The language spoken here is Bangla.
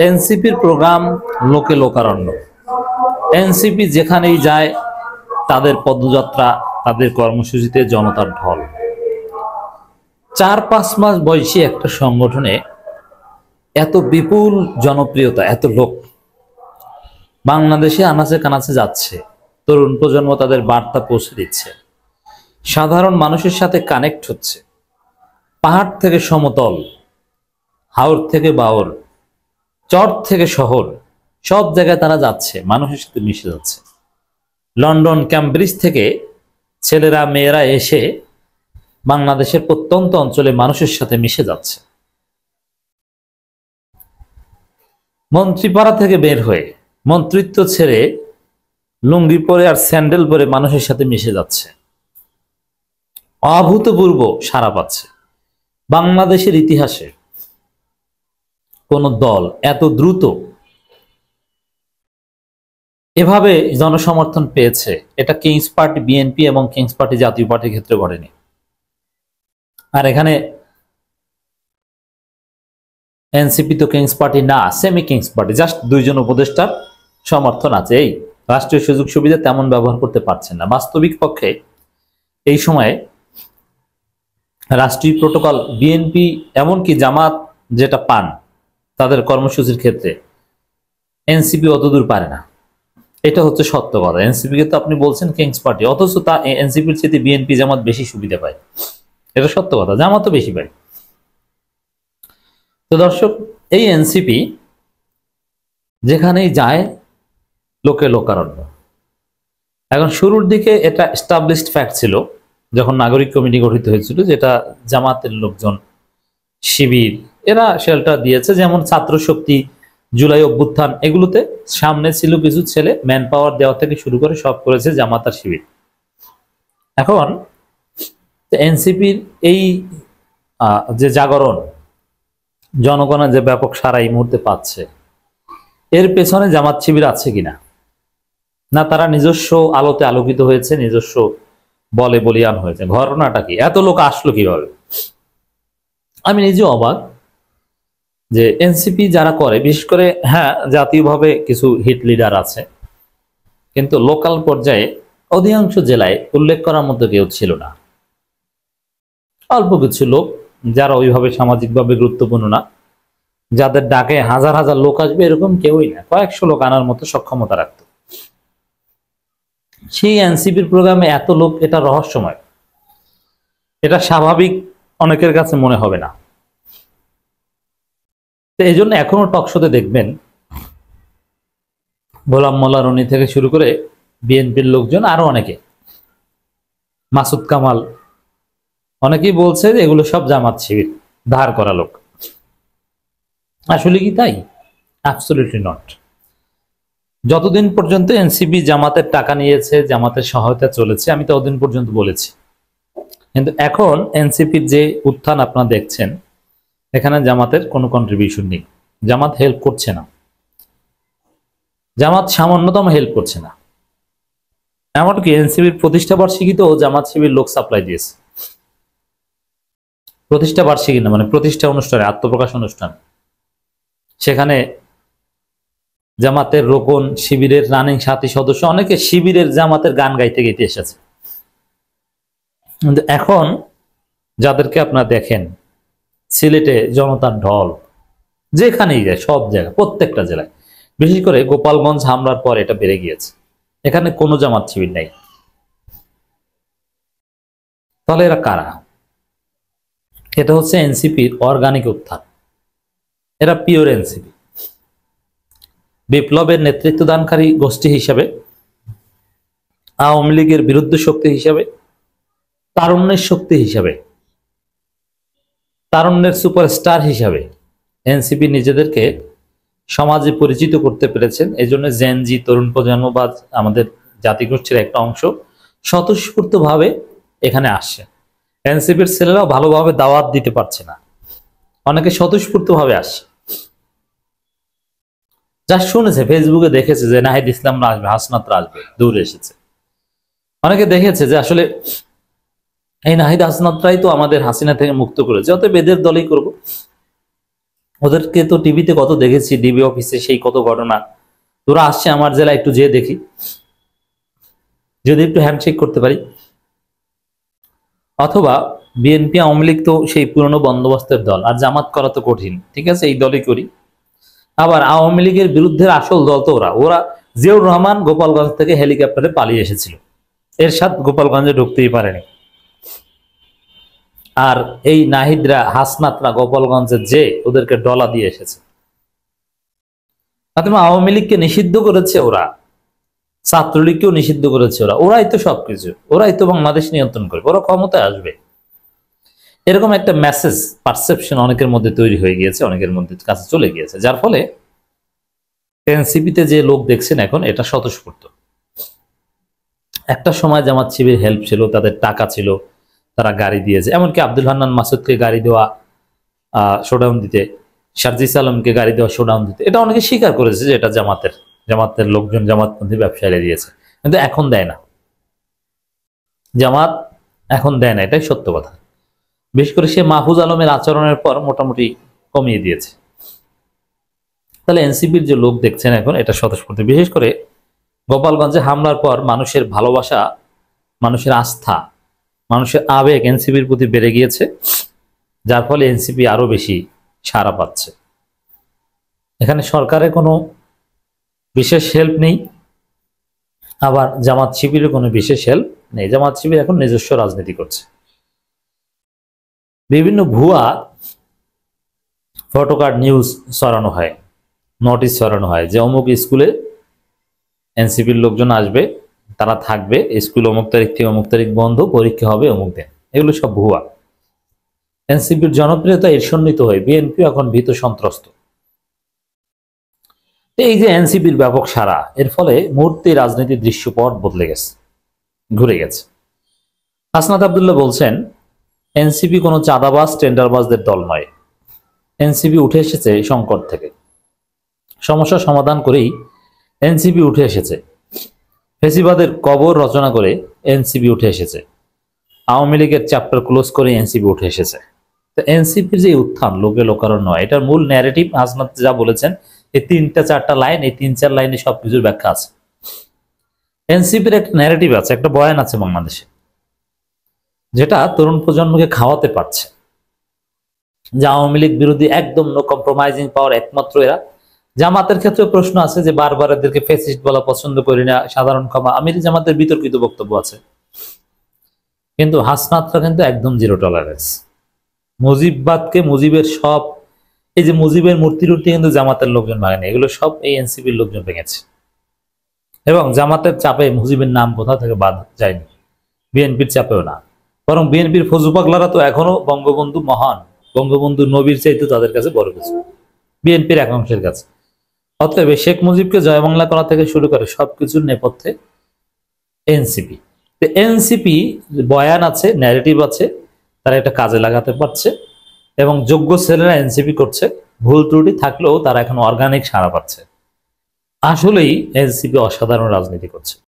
এনসিপির প্রোগ্রাম লোকে লোকারণ্য। এনসিপি যেখানেই যায় তাদের পদযাত্রা, তাদের কর্মসূচিতে জনতার ঢল। 4-5 মাস বয়সী একটা সংগঠনে এত বিপুল জনপ্রিয়তা, এত লোক বাংলাদেশে আনাচে কানাচে যাচ্ছে। তরুণ প্রজন্ম তাদের বার্তা পৌঁছে দিচ্ছে, সাধারণ মানুষের সাথে কানেক্ট হচ্ছে। পাহাড় থেকে সমতল, হাওর থেকে বাওর, চর থেকে শহর, সব জায়গায় তারা যাচ্ছে, মানুষের সাথে মিশে যাচ্ছে। লন্ডন, ক্যামব্রিজ থেকে ছেলেরা মেয়েরা এসে বাংলাদেশের প্রত্যন্ত অঞ্চলে মানুষের সাথে মিশে যাচ্ছে। মন্ত্রীপাড়া থেকে বের হয়ে মন্ত্রিত্ব ছেড়ে লুঙ্গি পরে আর স্যান্ডেল পরে মানুষের সাথে মিশে যাচ্ছে। অভূতপূর্ব সাড়া পাচ্ছে। বাংলাদেশের ইতিহাসে কোন দল এত দ্রুত এভাবে জনসমর্থন পেয়েছে, এটা কিংস পার্টি বিএনপি এবং কিংস পার্টি জাতীয় পার্টির ক্ষেত্রে ঘটেনি। আর এখানে এনসিপি তো কিংস পার্টি না, সেমি কিংস পার্টি, জাস্ট দুইজন উপদেষ্টার সমর্থন আছে। এই রাষ্ট্রীয় সুযোগ সুবিধা তেমন ব্যবহার করতে পারছেন না। বাস্তবিক পক্ষে এই সময়ে রাষ্ট্রীয় প্রোটোকল বিএনপি এমনকি জামাত যেটা পান তাদের কর্মসূচির ক্ষেত্রে এনসিপি অতদূর পারে না। এটা হচ্ছে সত্য কথা। এনসিপিকে তো আপনি বলছেন কিংস পার্টি, অথচ তা এনসিপির চেয়ে বিএনপি জামাত বেশি সুবিধা পায়। এটা সত্য কথা, জামাতও বেশি পায়। তো দর্শক, এই এনসিপি যেখানেই যায় লোকে লোকারণ্য। এখন শুরুর দিকে এটা এস্টাবলিশড ফ্যাক্ট ছিল যখন নাগরিক কমিটি গঠিত হয়েছিল, যেটা জামাতের লোকজন, শিবির এরা শেল্টার দিয়েছে। যেমন ছাত্র শক্তি, জুলাই অভ্যুত্থান, এগুলোতে সামনে ছিল কিছু ছেলে, ম্যান পাওয়ার দেওয়া থেকে শুরু করে সব করেছে জামাত আর শিবির। এখন এনসিপির এই যে জাগরণ, জনগণের যে ব্যাপক সারা এই মুহূর্তে পাচ্ছে, এর পেছনে জামাত শিবির আছে কিনা, না তারা নিজস্ব আলোতে আলোকিত হয়েছে, নিজস্ব বলে বলিয়ান হয়েছে? ঘটনাটা কি? এত লোক আসলো কিভাবে? আমি নিজে অবাক যে এনসিপি যারা করে, বিশেষ করে হ্যাঁ জাতীয়ভাবে কিছু হিট লিডার আছে, কিন্তু লোকাল পর্যায়ে অধিকাংশ জেলায় উল্লেখ করার মতো কেউ ছিল না। অল্প কিছু লোক যারা ওইভাবে সামাজিকভাবে গুরুত্বপূর্ণ না, যাদের ডাকে হাজার হাজার লোক আসবে এরকম কেউই না, কয়েকশো লোক আনার মতো সক্ষমতা রাখত। সেই এনসিপির প্রোগ্রামে এত লোক, এটা রহস্যময়, এটা স্বাভাবিক অনেকের কাছে মনে হবে না। তো এই জন্য এখনো টকশোতে দেখবেন গোলাম মোল্লা রনি থেকে শুরু করে বিএনপির লোকজন, আরো অনেকে, মাসুদ কামাল, অনেকেই বলছে যে এগুলো সব জামাত শিবির ধার করা লোক। আসলে কি তাই? Absolutely not. যতদিন পর্যন্ত এনসিপি জামাতের টাকা নিয়েছে, জামাতের সহায়তা চলেছে, আমি ততদিন পর্যন্ত বলেছি। কিন্তু এখন এনসিপির যে উত্থান আপনারা দেখছেন, এখানে জামাতের কোনো কন্ট্রিবিউশন নেই। জামাত হেল্প করছে না, জামাত সামান্যতম হেল্প করছে না। এমনকি এনসিপির প্রতিষ্ঠা বার্ষিকীতেও জামাত শিবির লোক সাপ্লাই দিয়েছে। প্রতিষ্ঠা বার্ষিকী না, মানে প্রতিষ্ঠা অনুষ্ঠানে, আত্মপ্রকাশ অনুষ্ঠান, সেখানে জামাতের রোকন, শিবিরের রানিং সাথী সদস্য অনেকে শিবিরের জামাতের গান গাইতে গাইতে এসেছে। কিন্তু এখন যাদেরকে আপনারা দেখেন, সিলেটে জনতার ঢল, যেখানেই যায়, সব জায়গায়, প্রত্যেকটা জেলায়, বিশেষ করে গোপালগঞ্জ হামলার পর এটা বেড়ে গিয়েছে। এখানে কোনো জামাত শিবির নাই। তাহলে এরা কারা? এটা হচ্ছে এনসিপির অর্গানিক উত্থান। এরা পিওর এনসিপি, বিপ্লবের নেতৃত্বদানকারী গোষ্ঠী হিসাবে, আওয়ামী লীগের বিরুদ্ধে শক্তি হিসাবে, তারুণ্যের শক্তি হিসাবে, তারুণ্যের সুপারস্টার হিসাবে এনসিপি নিজেদেরকে সমাজে পরিচিত করতে পেরেছেন। এই জন্য জেনজি, তরুণ প্রজন্ম বা আমাদের জাতিগোষ্ঠীর একটা অংশ স্বতঃস্ফূর্তভাবে এখানে আসছে। এনসিপির ছেলেরাও ভালোভাবে দাওয়াত দিতে পারছে না, অনেকে স্বতঃস্ফূর্তভাবে আসছে। যা শুনেছে, ফেসবুকে দেখেছে যে নাহিদ ইসলামরা আসবে, হাসনাতরা আসবে, দৌড়ে এসেছে। অনেকে দেখেছে যে আসলে এই নাহিদ হাসনাতরাই তো আমাদের হাসিনা থেকে মুক্ত করেছে, অতএব এদের দলই করব। ওদেরকে তো টিভিতে কত দেখেছি, ডিবি অফিসে সেই কত ঘটনা। তোরা আসছে আমার জেলা, একটু যেয়ে দেখি, যদি একটু হ্যান্ডশেক করতে পারি। অথবা বিএনপি আওয়ামী লীগ তো সেই পুরনো বন্দোবস্তের দল, আর জামাত করা তো কঠিন, ঠিক আছে এই দলই করি। আবার আওয়ামী লীগের বিরুদ্ধে আসল দল তো ওরা ওরা জিয়াউর রহমান গোপালগঞ্জ থেকে হেলিকপ্টারে পালিয়ে এসেছিল, এরশাদ গোপালগঞ্জে ঢুকতেই পারেনি। আর এই নাহিদরা হাসনাতরা গোপালগঞ্জে যে ওদেরকে ডলা দিয়ে এসেছে। আওয়ামী লীগকে নিষিদ্ধ করেছে ওরা, ছাত্রলীগকেও নিষিদ্ধ করেছে ওরা, ওরাই তো সবকিছু, ওরাই তো বাংলাদেশ নিয়ন্ত্রণ করবে, ওরা ক্ষমতায় আসবে, এরকম একটা মেসেজ পারসেপশন অনেকের মধ্যে তৈরি হয়ে গিয়েছে, অনেকের মধ্যে কাছে চলে গিয়েছে, যার ফলে এনসিপিতে যে লোক দেখছেন এখন এটা স্বতঃস্ফূর্ত। একটা সময় জামাত শিবির হেল্প ছিল, তাদের টাকা ছিল, তারা গাড়ি দিয়েছে, এমনকি আব্দুল হান্নান মাসুদকে গাড়ি দেওয়া শোডাউন দিতে, শারজিস আলমকে গাড়ি দেওয়া শোডাউন দিতে, এটা অনেকে স্বীকার করেছে যে এটা জামাতের লোকজন, জামাতপন্থী ব্যবসায়ীরা দিয়েছে, কিন্তু এখন দেয় না, জামাত এখন দেয় না, এটাই সত্য কথা। বিশেষ করে সে মাহফুজ আলমের আচরণের পর মোটামুটি কমিয়ে দিয়েছে। তাহলে এনসিপির যে লোক দেখছেন এখন এটা স্বতঃস্ফূর্ত। বিশেষ করে গোপালগঞ্জে হামলার পর মানুষের ভালোবাসা, মানুষের আস্থা, মানুষের আবেগ এনসিপির প্রতি বেড়ে গিয়েছে, যার ফলে এনসিপি আরো বেশি সাড়া পাচ্ছে। এখানে সরকারের কোনো বিশেষ হেল্প নেই, আবার জামাত শিবিরের কোনো বিশেষ হেল্প নেই। জামাত শিবির এখন নিজস্ব রাজনীতি করছে। বিভিন্ন ভুয়া ফটোকার্ড নিউজ ছড়ানো হয়, নোটিশ ছড়ানো হয় যে অমুক স্কুলে এনসিপির লোকজন আসবে, তারা থাকবে, স্কুল অমুক তারিখ থেকে অমুক তারিখ বন্ধ, পরীক্ষা হবে অমুক দিন, এগুলো সব ভুয়া। এনসিপির জনপ্রিয়তা ঈর্ষান্বিত হয়ে বিএনপি এখন ভীত সন্ত্রস্ত। এই যে এনসিপির ব্যাপক সাড়া, এর ফলে মুহূর্তে রাজনীতির দৃশ্যপট বদলে গেছে, ঘুরে গেছে। হাসনাত আব্দুল্লাহ বলছেন এনসিপি কোনো চাঁদাবাজ টেন্ডারবাজদের দল নয়, এনসিপি উঠে এসেছে সংকট থেকে, সমস্যা সমাধান করেই এনসিপি উঠে এসেছে, ফেসিবাদের কবর রচনা করে এনসিপি উঠে এসেছে, আওয়ামী লীগের চ্যাপ্টার ক্লোজ করে এনসিপি উঠে এসেছে। তো এনসিপির যে উত্থান লোকে লোকারণ্য নয়, এটার মূল ন্যারেটিভ হাসনাত যা বলেছেন, এই 3-4টা লাইন, এই 3-4 লাইনে সবকিছুর ব্যাখ্যা আছে। এনসিপির একটা ন্যারেটিভ আছে, একটা বয়ান আছে বাংলাদেশে, যেটা তরুণ প্রজন্মকে খাওয়াতে পারছে যে আওয়ামী লীগ বিরোধী একদম নো কম্প্রোমাইজিং পাওয়ার একমাত্র এরা। জামাতের ক্ষেত্রে প্রশ্ন আছে যে বারবার এদেরকে ফ্যাসিস্ট বলা পছন্দ করি না, সাধারণ ক্ষমা, আমির জামাতের বিতর্কিত বক্তব্য আছে, কিন্তু হাসনাতরা কিন্তু একদম জিরো টলারেন্স। মুজিববাদকে, মুজিবের সব, এই যে মুজিবের মূর্তি টুর্তি কিন্তু জামাতের লোকজন ভাঙেনি, এগুলো সব এই এনসিপির লোকজন ভেঙেছে। এবং জামাতের চাপে মুজিবের নাম কোথা থেকে বাদ যায়নি, বিএনপির চাপেও না, বরং বিএনপির ফজু পাগলারা তো এখনো বঙ্গবন্ধু মহান, বঙ্গবন্ধু নবীর চাইতে তাদের কাছে বড় কিছু, বিএনপির এক অংশের কাছে। অতএব শেখ মুজিবকে জয় বাংলা করা থেকে শুরু করে সবকিছুর নেপথ্যে এনসিপি। এনসিপি বয়ান আছে, ন্যারেটিভ আছে, তারা এটা কাজে লাগাতে পারছে, এবং যোগ্য ছেলেরা এনসিপি করছে, ভুল ত্রুটি থাকলেও তারা এখন অর্গানিক সাড়া পাচ্ছে। আসলেই এনসিপি অসাধারণ রাজনীতি করছে।